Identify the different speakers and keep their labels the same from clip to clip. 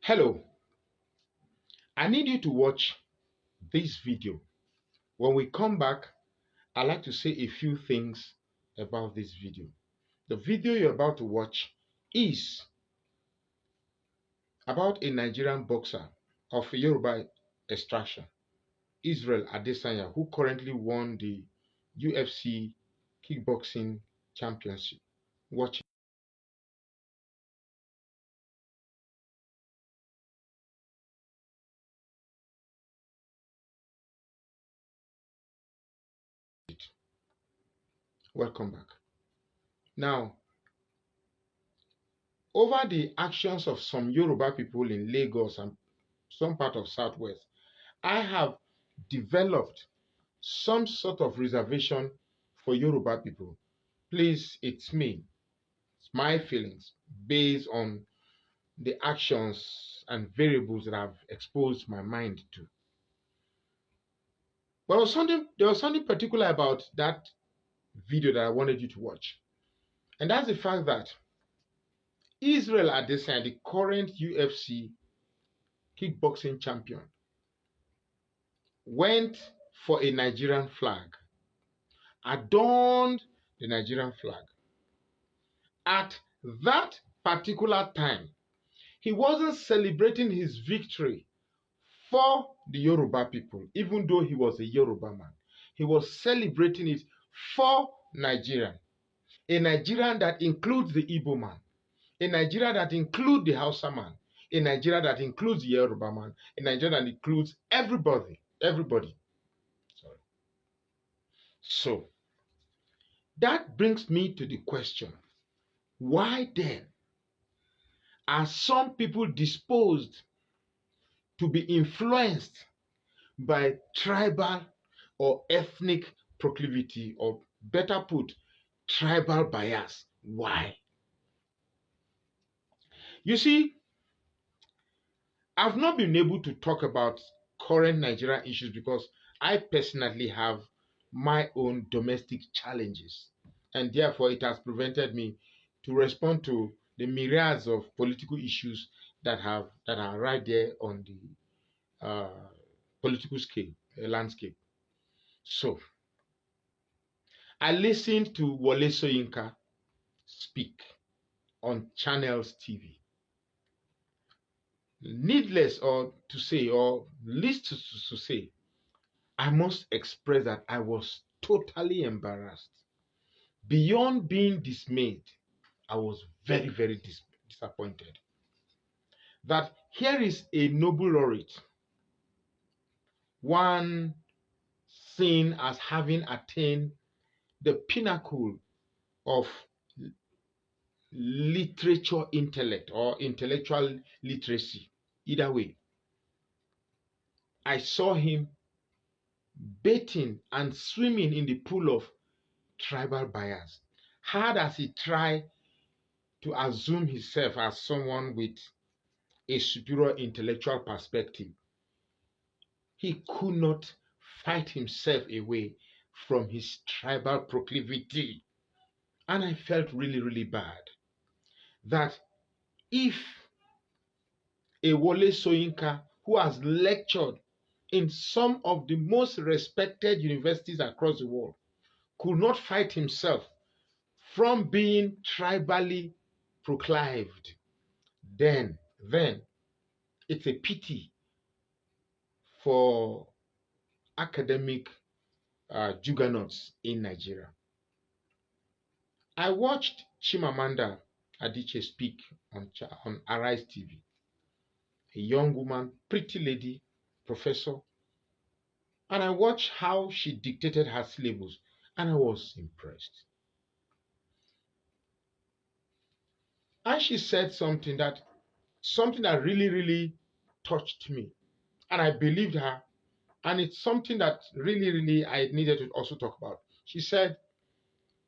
Speaker 1: Hello, I need you to watch this video. When we come back, I'd like to say a few things about this video. The video you're about to watch is about a Nigerian boxer of Yoruba extraction, Israel Adesanya, who currently won the UFC kickboxing championship. Watch it. Welcome back. Now, over the actions of some Yoruba people in Lagos and some part of Southwest, I have developed some sort of reservation for Yoruba people. Please, it's me. It's my feelings based on the actions and variables that I've exposed my mind to. But there was something particular about that video that I wanted you to watch. And that's the fact that Israel Adesanya, the current UFC kickboxing champion, went for a Nigerian flag, adorned the Nigerian flag. At that particular time, he wasn't celebrating his victory for the Yoruba people, even though he was a Yoruba man. He was celebrating it for Nigeria, a Nigerian that includes the Igbo man, a Nigeria that includes the Hausa man, a Nigeria that includes the Yoruba man, a Nigeria that includes everybody. Sorry. So that brings me to the question, why then are some people disposed to be influenced by tribal or ethnic proclivity, or better put, tribal bias? Why? You see, I've not been able to talk about current Nigerian issues because I personally have my own domestic challenges, and therefore it has prevented me to respond to the myriads of political issues that are right there on the political scale, landscape. So I listened to Wole Soyinka speak on Channels TV. Needless or to say, or least to say, I must express that I was totally embarrassed. Beyond being dismayed, I was very, very disappointed that here is a noble laureate, one seen as having attained the pinnacle of literature intellect or intellectual literacy. Either way, I saw him bathing and swimming in the pool of tribal bias. Hard as he tried to assume himself as someone with a superior intellectual perspective, he could not fight himself away from his tribal proclivity. And I felt really, really bad that if a Wole Soyinka, who has lectured in some of the most respected universities across the world, could not fight himself from being tribally proclived, then it's a pity for academic juggernauts in Nigeria. I watched Chimamanda Adichie speak on Arise TV, a young woman, pretty lady, professor, and I watched how she dictated her syllabus, and I was impressed. And she said something that really, really touched me, and I believed her. And it's something that really, really I needed to also talk about. She said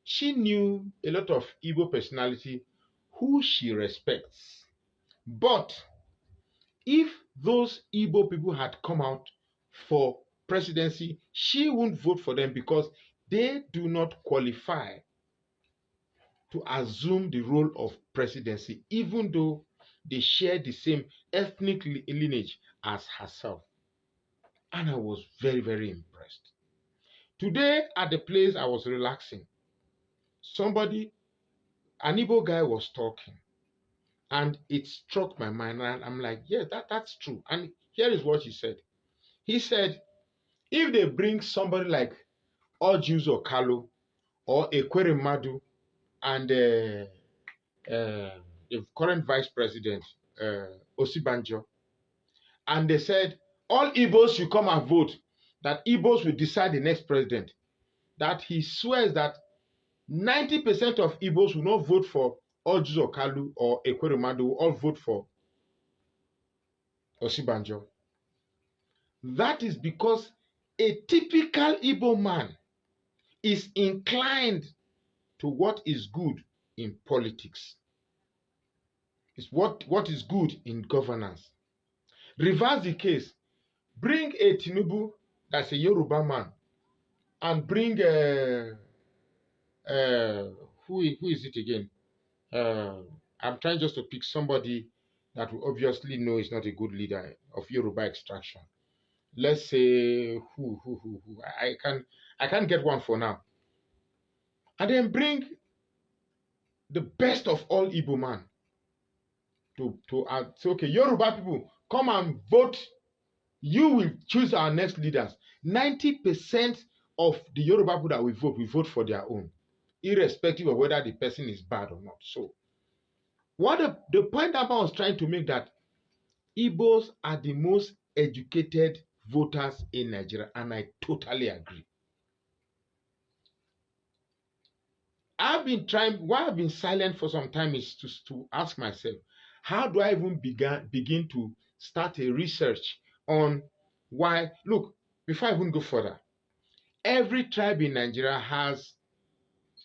Speaker 1: she knew a lot of Igbo personality who she respects. But if those Igbo people had come out for presidency, she wouldn't vote for them because they do not qualify to assume the role of presidency, even though they share the same ethnic lineage as herself. And I was very, very impressed. Today, at the place I was relaxing, an Igbo guy was talking, and it struck my mind. And I'm like, yeah, that's true. And here is what he said. He said, if they bring somebody like Ojus or Kalu or Ekwere Madu and the current vice president, Osibanjo, and they said, all Igbos should come and vote, that Igbos will decide the next president, that he swears that 90% of Igbos will not vote for Ojus or Kalu or Ekwere Madu, will all vote for Osibanjo. That is because a typical Igbo man is inclined to what is good in politics. It's what is good in governance. Reverse the case. Bring a Tinubu that's a Yoruba man and bring who is it again? I'm trying just to pick somebody that we obviously know is not a good leader of Yoruba extraction. Let's say who. I can't get one for now. And then bring the best of all Igbo man to say, okay, Yoruba people, come and vote. You will choose our next leaders. 90% of the Yoruba people that we vote for their own, irrespective of whether the person is bad or not. So, what the point that I was trying to make, that Igbos are the most educated voters in Nigeria, and I totally agree. I've been silent for some time is to ask myself, how do I even begin to start a research on why? Look, before I even go further, every tribe in Nigeria has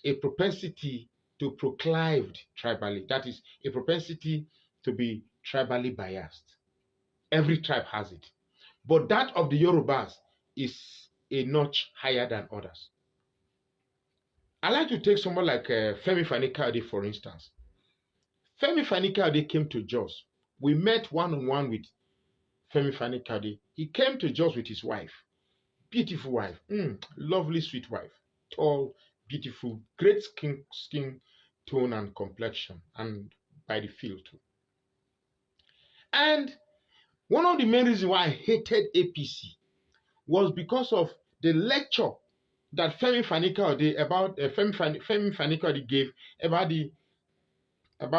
Speaker 1: a propensity to proclived tribally. That is, a propensity to be tribally biased. Every tribe has it. But that of the Yorubas is a notch higher than others. I like to take someone like Femi Fani-Kayode, for instance. Femi Fani-Kayode came to Jos. We met one-on-one with Femi Fani-Kayode. He came to Jos with his wife. Beautiful wife. Lovely, sweet wife. Tall, beautiful, great skin tone and complexion, and by the feel too. And one of the main reasons why I hated APC was because of the lecture that Femi Fani-Kayode gave about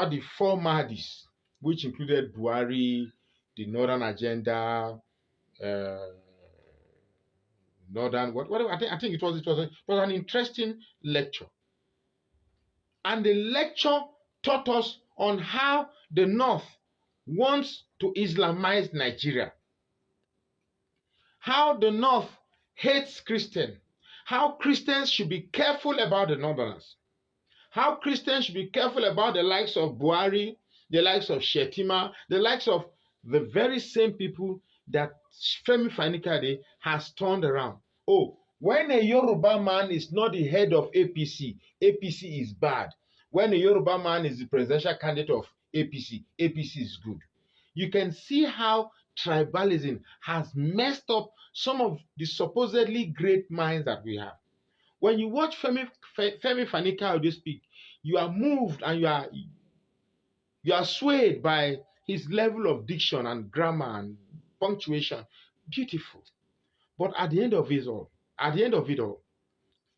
Speaker 1: the four Mahdis, which included Buhari, the Northern Agenda, whatever. I think it was an interesting lecture, and the lecture taught us on how the North wants to Islamize Nigeria, how the North hates Christians, how Christians should be careful about the Northerners, how Christians should be careful about the likes of Buhari, the likes of Shetima, the likes of the very same people that Femi Fani-Kayode has turned around. Oh, when a Yoruba man is not the head of APC, APC is bad. When a Yoruba man is the presidential candidate of APC, APC is good. You can see how tribalism has messed up some of the supposedly great minds that we have. When you watch Femi Fani-Kayode speak, you are moved and you are swayed by his level of diction and grammar and punctuation. Beautiful. But at the end of it all,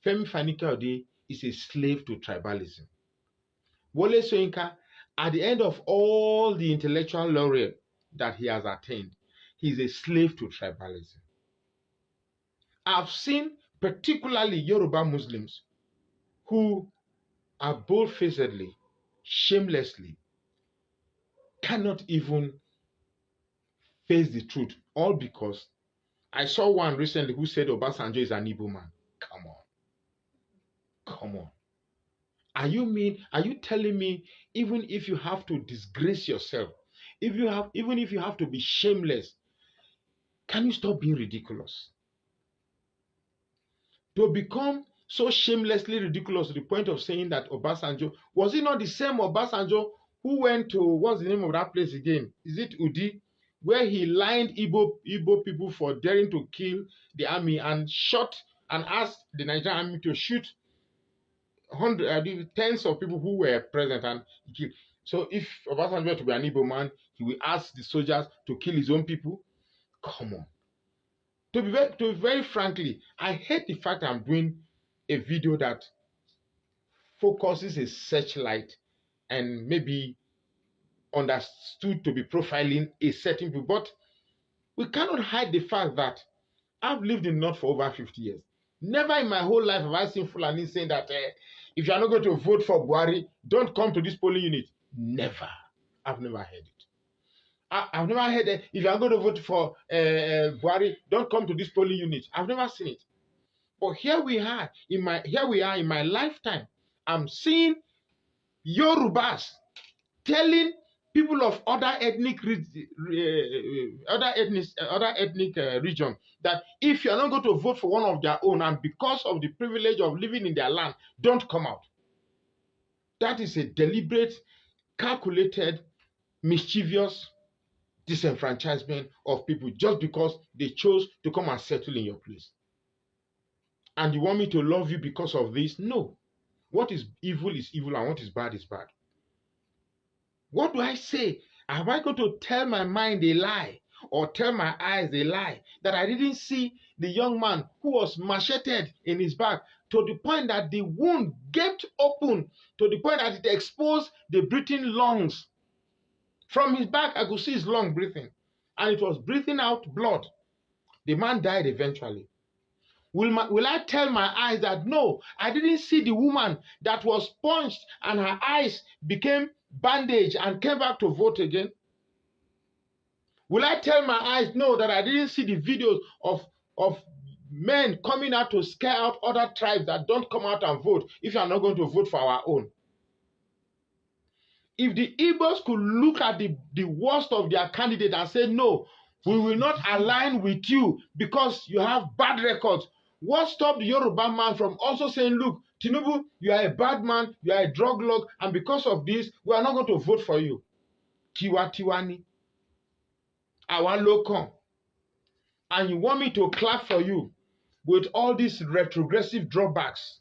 Speaker 1: Femi Fani-Kayode is a slave to tribalism. Wole Soyinka, at the end of all the intellectual laureate that he has attained, he's a slave to tribalism. I've seen particularly Yoruba Muslims who are bold-facedly, shamelessly, cannot even face the truth, all because I saw one recently who said Obasanjo is an Igbo man. Come on. Are you telling me even if you have to disgrace yourself, even if you have to be shameless, can you stop being ridiculous? To become so shamelessly ridiculous to the point of saying that Obasanjo, was it not the same Obasanjo who went to, what's the name of that place again? Is it Udi? Where he lined Igbo people for daring to kill the army and shot and asked the Nigerian army to shoot tens of people who were present and killed. So if Obasanjo were to be an Igbo man, he will ask the soldiers to kill his own people. Come on. To be very frankly, I hate the fact I'm doing a video that focuses a searchlight and maybe understood to be profiling a certain people. But we cannot hide the fact that I've lived in North for over 50 years. Never in my whole life have I seen Fulani saying that if you are not going to vote for Buhari, don't come to this polling unit. Never. I've never heard it. I've never heard that if you are going to vote for Buhari, don't come to this polling unit. I've never seen it. But here we are in my lifetime. I'm seeing Yorubas telling people of other ethnic region that if you are not going to vote for one of their own and because of the privilege of living in their land, don't come out. That is a deliberate, calculated, mischievous disenfranchisement of people just because they chose to come and settle in your place. And you want me to love you because of this? No. What is evil and what is bad is bad. What do I say? Am I going to tell my mind a lie or tell my eyes a lie that I didn't see the young man who was macheted in his back to the point that the wound gaped open to the point that it exposed the breathing lungs? From his back, I could see his lung breathing, and it was breathing out blood. The man died eventually. Will I tell my eyes that no, I didn't see the woman that was punched and her eyes became bandaged and came back to vote again? Will I tell my eyes no, that I didn't see the videos of men coming out to scare out other tribes that don't come out and vote if you are not going to vote for our own? If the Igbos could look at the worst of their candidate and say, no, we will not align with you because you have bad records, what stopped the Yoruba man from also saying, look, Tinubu, you are a bad man, you are a drug lord, and because of this, we are not going to vote for you. Tiwa Tiwani, our local. And you want me to clap for you with all these retrogressive drawbacks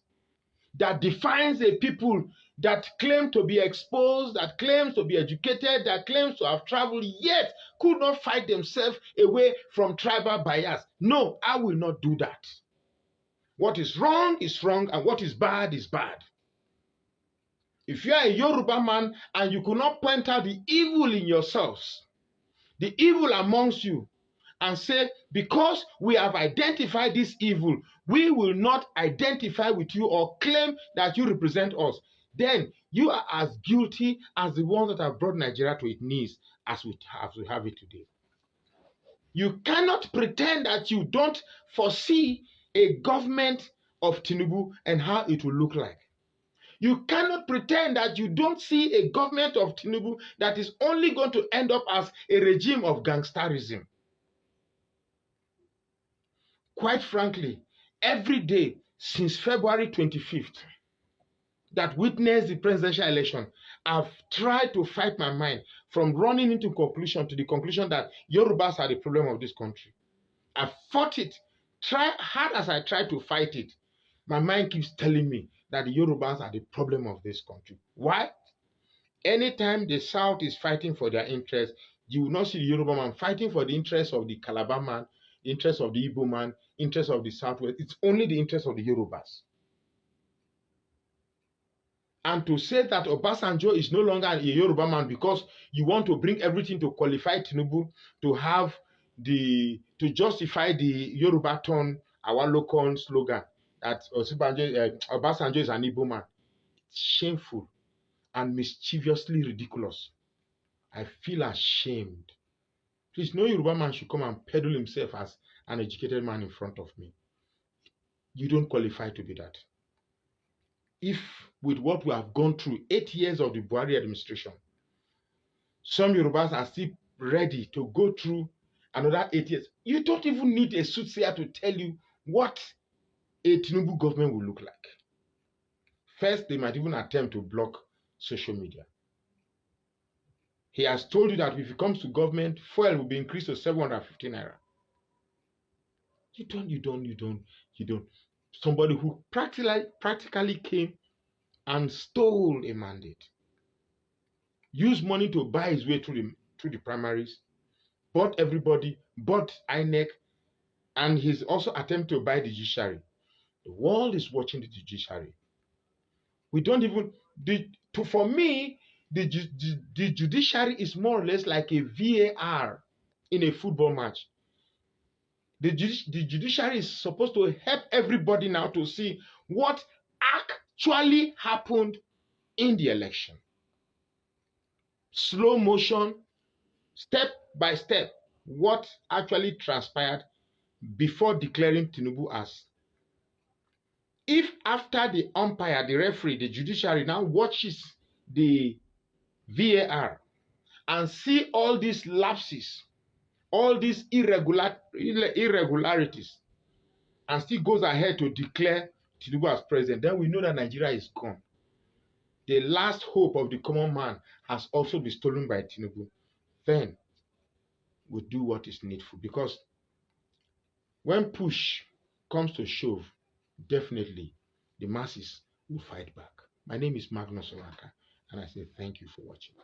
Speaker 1: that defines a people that claim to be exposed, that claims to be educated, that claims to have traveled, yet could not fight themselves away from tribal bias. No, I will not do that. What is wrong, and what is bad is bad. If you are a Yoruba man and you could not point out the evil in yourselves, the evil amongst you, and say, because we have identified this evil, we will not identify with you or claim that you represent us, then you are as guilty as the ones that have brought Nigeria to its knees as we have it today. You cannot pretend that you don't foresee a government of Tinubu and how it will look like. You cannot pretend that you don't see a government of Tinubu that is only going to end up as a regime of gangsterism. Quite frankly, every day since February 25th that witnessed the presidential election, I've tried to fight my mind from running into conclusion to the conclusion that Yorubas are the problem of this country. I've fought it. Try hard as I try to fight it. My mind keeps telling me that the Yorubas are the problem of this country. Why? Anytime the South is fighting for their interests, you will not see the Yoruba man fighting for the interests of the Calabar man, the interests of the Igbo man, interests of the Southwest. It's only the interests of the Yorubas. And to say that Obasanjo is no longer a Yoruba man because you want to bring everything to qualify Tinubu to justify the Yoruba turn our local slogan that Obasanjo is an Igbo man. It's shameful and mischievously ridiculous. I feel ashamed. Please, no Yoruba man should come and peddle himself as an educated man in front of me. You don't qualify to be that. If with what we have gone through 8 years of the Buhari administration, some Yorubas are still ready to go through another 8 years, you don't even need a soothsayer to tell you what a Tinubu government will look like. First, they might even attempt to block social media. He has told you that if he comes to government, fuel will be increased to 750 naira. You don't. Somebody who practically came and stole a mandate, used money to buy his way through the primaries, bought everybody, bought INEC, and he's also attempting to buy the judiciary. The world is watching the judiciary. We don't even for me, the judiciary is more or less like a VAR in a football match. The judiciary is supposed to help everybody now to see what actually happened in the election. Slow motion, step by step, what actually transpired before declaring Tinubu as. If after the umpire, the referee, the judiciary now watches the VAR and see all these lapses, all these irregularities, and still goes ahead to declare Tinubu as president, then we know that Nigeria is gone. The last hope of the common man has also been stolen by Tinubu. Then we do what is needful, because when push comes to shove, definitely the masses will fight back. My name is Magnus Oraka, and I say thank you for watching.